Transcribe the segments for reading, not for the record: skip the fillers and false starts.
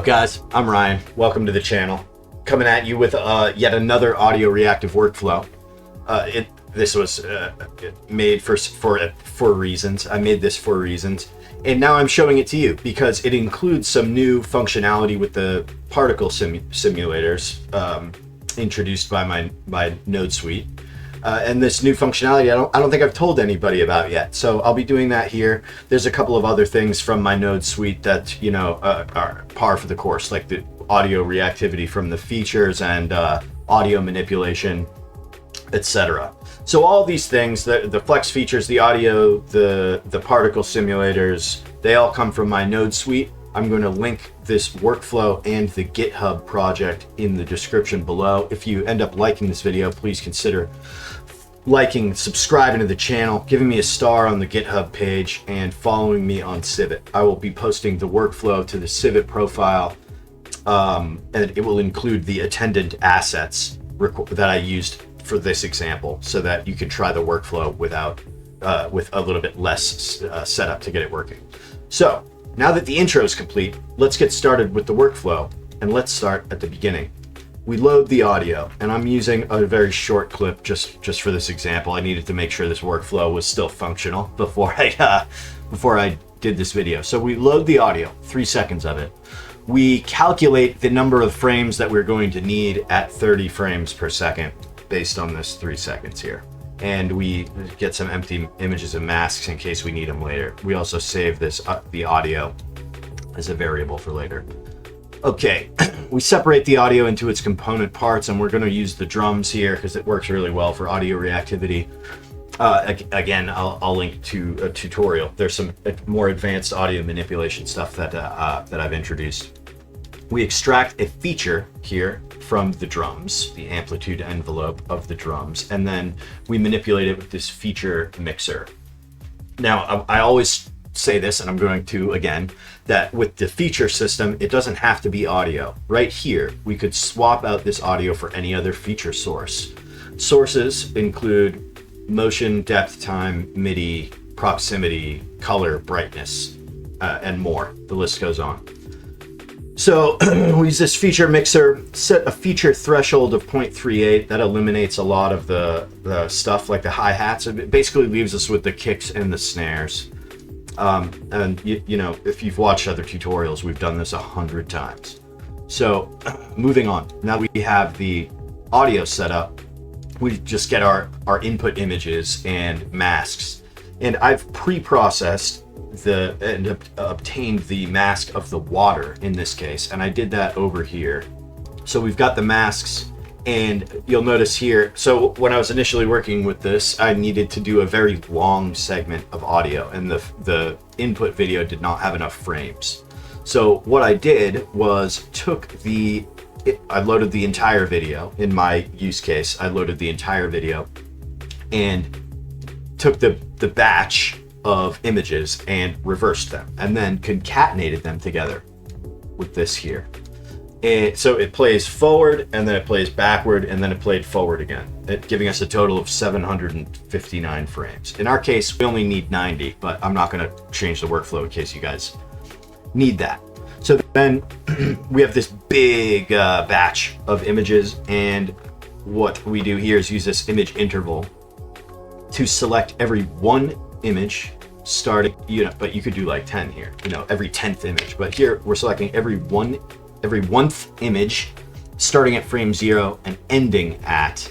up, guys? I'm Ryan. Welcome to the channel. Coming at you with yet another audio reactive workflow. This was made for reasons. I made this for reasons, and now I'm showing it to you because it includes some new functionality with the particle simulators introduced by my Node suite. And this new functionality, I don't think I've told anybody about yet. So I'll be doing that here. There's a couple of other things from my Node suite that are par for the course, like the audio reactivity from the features and audio manipulation, etc. So all these things, the flex features, the audio, the particle simulators, they all come from my Node suite. I'm going to link this workflow and the GitHub project in the description below. If you end up liking this video, please consider liking, subscribing to the channel, giving me a star on the GitHub page, and following me on Civit. I will be posting the workflow to the Civit profile, and it will include the attendant assets that I used for this example, so that you can try the workflow with a little bit less setup to get it working. So now that the intro is complete, let's get started with the workflow, and let's start at the beginning. We load the audio, and I'm using a very short clip just for this example. I needed to make sure this workflow was still functional before I did this video. So we load the audio, 3 seconds of it. We calculate the number of frames that we're going to need at 30 frames per second based on this 3 seconds here. And we get some empty images and masks in case we need them later. We also save this the audio as a variable for later. Okay, we separate the audio into its component parts, and we're going to use the drums here because it works really well for audio reactivity. Again, I'll link to a tutorial. There's some more advanced audio manipulation stuff that I've introduced. We extract a feature here from the drums, the amplitude envelope of the drums, and then we manipulate it with this feature mixer. Now, I always say this, and I'm going to again, that with the feature system, it doesn't have to be audio. Right here, we could swap out this audio for any other feature source. Sources include motion, depth, time, MIDI, proximity, color, brightness, and more. The list goes on. So we use this feature mixer, set a feature threshold of 0.38. That eliminates a lot of the stuff like the hi-hats. It basically leaves us with the kicks and the snares. And you know, if you've watched other tutorials, we've done this 100 times. So moving on, now we have the audio set up. We just get our input images and masks. And I've pre-processed and obtained the mask of the water in this case, and I did that over here. So we've got the masks, and you'll notice here, so when I was initially working with this, I needed to do a very long segment of audio, and the input video did not have enough frames. So what I did was I loaded the entire video. In my use case, I loaded the entire video and took the batch of images and reversed them, and then concatenated them together with this here. And so it plays forward, and then it plays backward, and then it played forward again, giving us a total of 759 frames. In our case, we only need 90, but I'm not going to change the workflow in case you guys need that. So then we have this big batch of images, and what we do here is use this image interval to select every one image starting, but you could do like 10 here, every 10th image. But here we're selecting every 1th image starting at frame 0 and ending at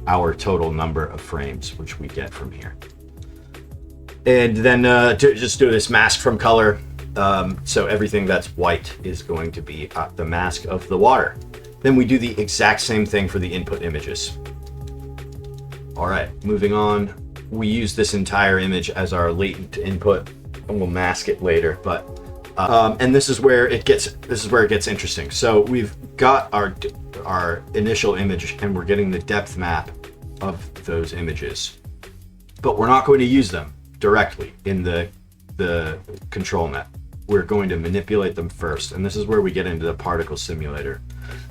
our total number of frames, which we get from here. And then to just do this mask from color. So everything that's white is going to be the mask of the water. Then we do the exact same thing for the input images. All right, moving on. We use this entire image as our latent input, and we'll mask it later. But and this is where it gets interesting. So we've got our initial image, and we're getting the depth map of those images, but we're not going to use them directly in the control net. We're going to manipulate them first, and this is where we get into the particle simulator.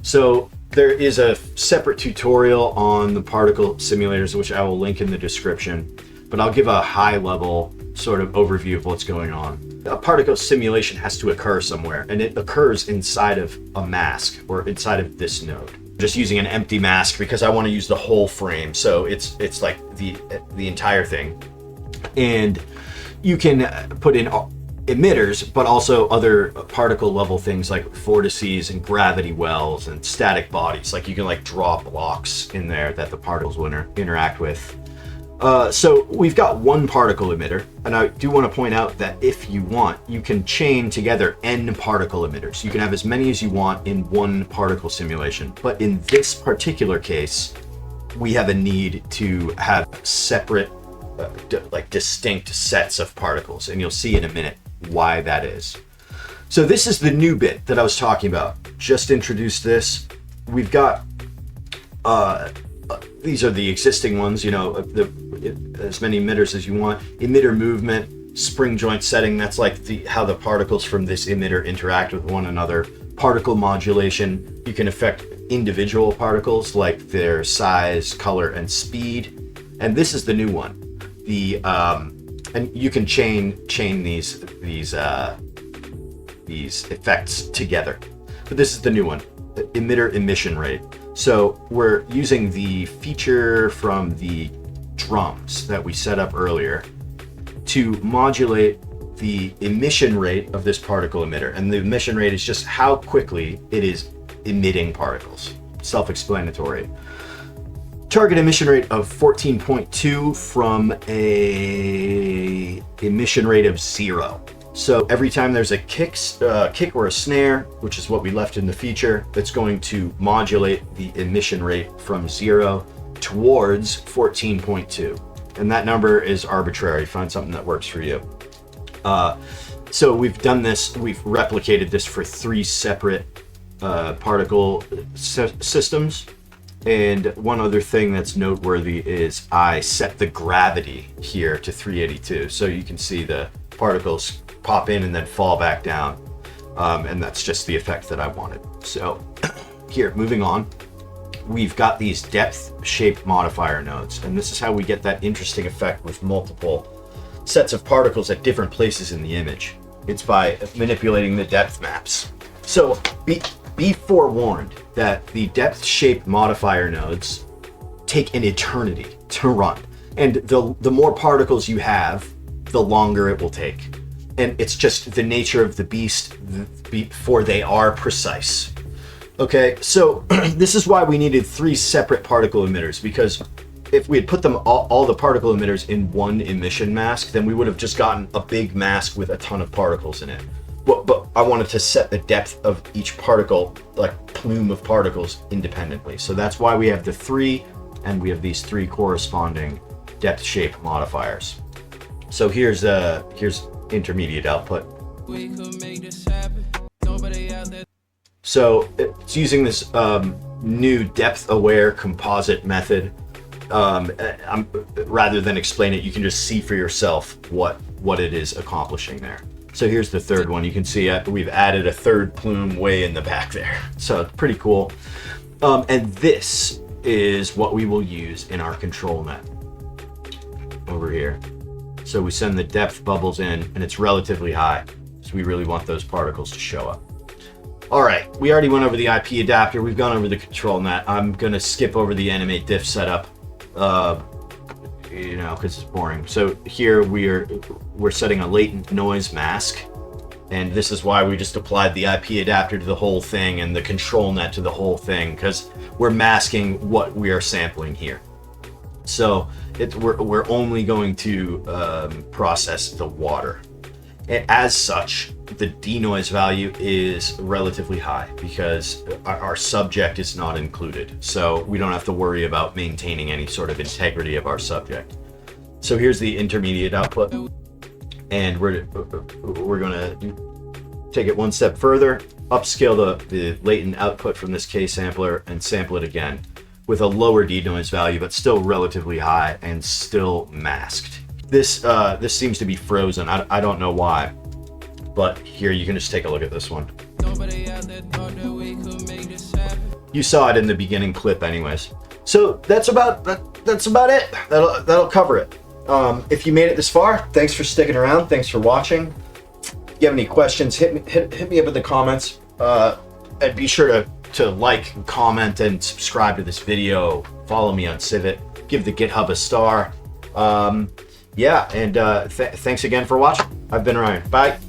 So there is a separate tutorial on the particle simulators, which I will link in the description, but I'll give a high level sort of overview of what's going on. a particle simulation has to occur somewhere, and it occurs inside of a mask or inside of this node. Just using an empty mask because I want to use the whole frame, so it's like the entire thing. And you can put in emitters, but also other particle level things like vortices and gravity wells and static bodies. Like you can like draw blocks in there that the particles will interact with. So we've got one particle emitter, and I do want to point out that if you want, you can chain together n particle emitters. You can have as many as you want in one particle simulation, but in this particular case, we have a need to have separate, like distinct sets of particles, and you'll see in a minute why that is. So this is the new bit that I was talking about. Just introduced this. We've got these are the existing ones, you know, as many emitters as you want. Emitter movement, spring joint setting, that's like how the particles from this emitter interact with one another. Particle modulation, you can affect individual particles like their size, color, and speed. And this is the new one. And you can chain these effects together. But this is the new one, the emitter emission rate. So we're using the feature from the drums that we set up earlier to modulate the emission rate of this particle emitter. And the emission rate is just how quickly it is emitting particles. Self-explanatory. Target emission rate of 14.2 from a emission rate of 0. So every time there's a kick or a snare, which is what we left in the feature, that's going to modulate the emission rate from 0 towards 14.2. And that number is arbitrary. Find something that works for you. So we've done this, we've replicated this for 3 separate particle systems. And one other thing that's noteworthy is I set the gravity here to 382. So you can see the particles pop in and then fall back down. And that's just the effect that I wanted. So here, moving on, we've got these depth shape modifier nodes. And this is how we get that interesting effect with multiple sets of particles at different places in the image. It's by manipulating the depth maps. So be forewarned that the depth shape modifier nodes take an eternity to run. And the more particles you have, the longer it will take. And it's just the nature of the beast before they are precise. Okay, so this is why we needed 3 separate particle emitters, because if we had put them all the particle emitters in one emission mask, then we would have just gotten a big mask with a ton of particles in it. But I wanted to set the depth of each particle, like plume of particles, independently. So that's why we have the 3, and we have these 3 corresponding depth shape modifiers. So here's intermediate output. So it's using this new depth-aware composite method. Rather than explain it, you can just see for yourself what it is accomplishing there. So here's the third one. You can see we've added a third plume way in the back there. So it's pretty cool. And this is what we will use in our control net over here. So we send the depth bubbles in, and it's relatively high. So we really want those particles to show up. All right, we already went over the IP adapter. We've gone over the control net. I'm gonna skip over the animate diff setup, because it's boring. So here we're setting a latent noise mask, and this is why we just applied the IP adapter to the whole thing and the control net to the whole thing, because we're masking what we are sampling here. So we're only going to process the water. And as such, the denoise value is relatively high because our subject is not included. So we don't have to worry about maintaining any sort of integrity of our subject. So here's the intermediate output. And we're gonna take it one step further, upscale the latent output from this K sampler and sample it again with a lower denoise value, but still relatively high and still masked. This seems to be frozen. I don't know why, but here you can just take a look at this one. You saw it in the beginning clip anyways. So that's about it. That'll cover it. If you made it this far, thanks for sticking around. Thanks for watching. you have any questions, hit me up in the comments. And be sure to like, comment, and subscribe to this video. Follow me on Civit. Give the GitHub a star. Yeah, and thanks again for watching. I've been Ryan. Bye.